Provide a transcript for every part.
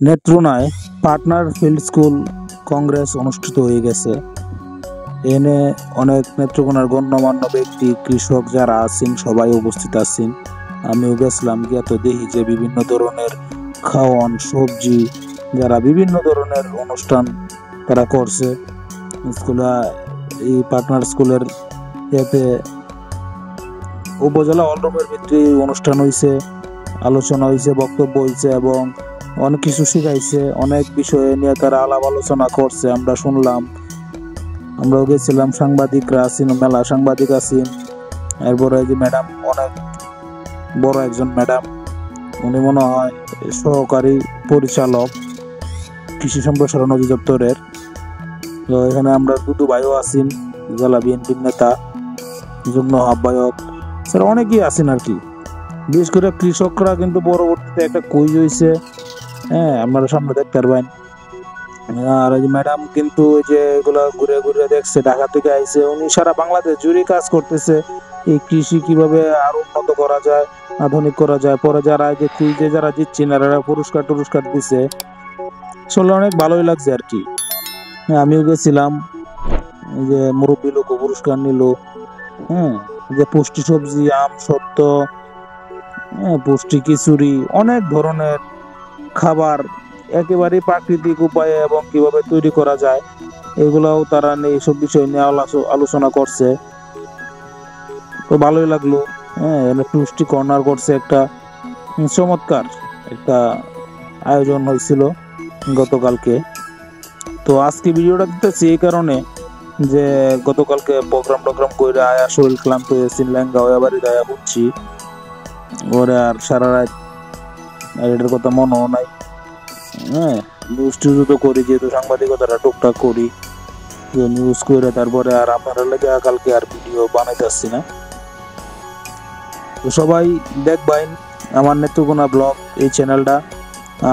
নেত্রকোনায় partner field school Congress অনুষ্ঠিত হয়ে গেছে। এনে অনেক নেত্রকোনার গণ্যমান্য ব্যক্তি, কৃষক যারা আছেন সবাই উপস্থিত আছেন। আমিও গেছিলাম, গিয়ে তো দেখি যে বিভিন্ন ধরনের খাওয়ান, সবজি, যারা বিভিন্ন ধরনের অনুষ্ঠান তারা করছে স্কুলে। এই পার্টনার স্কুলের এতে উপজেলা অলরুমের ভিত্তি অনুষ্ঠান হয়েছে, আলোচনা হয়েছে, বক্তব্য হয়েছে এবং অনেক কিছু শিখাইছে। অনেক বিষয়ে নিয়ে তারা আলাপ আলোচনা করছে, আমরা শুনলাম। আমরাও গেছিলাম, সাংবাদিকরা আছেন, মেলা সাংবাদিক আছেন। এরপরে যে ম্যাডাম, অনেক বড় একজন ম্যাডাম, উনি মনে হয় সহকারী পরিচালক কৃষি সম্প্রসারণ অধিদপ্তরের। তো এখানে আমরা দুদু ভাইও আছেন, জেলা বিএনপির নেতা, যুগ্ম আহ্বায়ক, স্যার অনেকেই আছেন আর কি। বিশেষ করে কৃষকরা কিন্তু পরবর্তীতে একটা কুইজ হয়েছে, আপনারা সামনে দেখতে পারবেন। আর এই ম্যাডাম কিন্তু ওই যে এগুলা ঘুরে ঘুরে দেখছে, ঢাকা থেকে আইছে, উনি সারা বাংলাদেশ জুড়ে কাজ করতেছে এই কৃষি কিভাবে আরো উন্নত করা যায়, আধুনিক করা যায়। পরে যারা এই যে কুইজে যারা জিতছেন এরা পুরস্কার দিছে, আসলে অনেক ভালোই লাগছে আর কি। আমিও গেছিলাম, এই যে মুরব্বী লোক পুরস্কার নিল। যে পুষ্টি সবজি, আম সত্য, পুষ্টি খিচুড়ি, অনেক ধরনের খাবার একেবারে প্রাকৃতিক উপায়ে এবং কিভাবে তৈরি করা যায় এগুলাও তারা এইসব বিষয় নিয়ে আলোচনা করছে। তো ভালোই লাগলো। পুষ্টি কর্নার করছে, একটা চমৎকার একটা আয়োজন হয়েছিল গতকালকে। তো আজকে ভিডিওটা দিতেছি এই কারণে যে গতকালকে প্রোগ্রাম করে আয়া শরীর ক্লান্ত হয়েছি, লেঙ্গা হয়ে বাড়ি দায়া হচ্ছি ওরে, আর সারা রাত এটার কথা মনেও নাই। নিউজ টিউজও তো করি, যেহেতু সাংবাদিকতাটা টুকটাক করি, নিউজ করে তারপরে আর আপনারা লেগে কালকে আর ভিডিও বানাইতে আসছি না। তো সবাই দেখবেন আমার নেত্রকোনা ব্লগ এই চ্যানেলটা,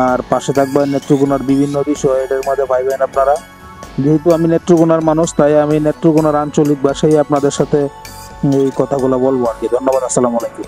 আর পাশে থাকবেন। নেত্রকোনার বিভিন্ন বিষয় এটার মধ্যে পাইবেন আপনারা। যেহেতু আমি নেত্রকোনার মানুষ, তাই আমি নেত্রকোনার আঞ্চলিক ভাষায় আপনাদের সাথে এই কথাগুলো বলবো আর কি। ধন্যবাদ, আসসালামু আলাইকুম।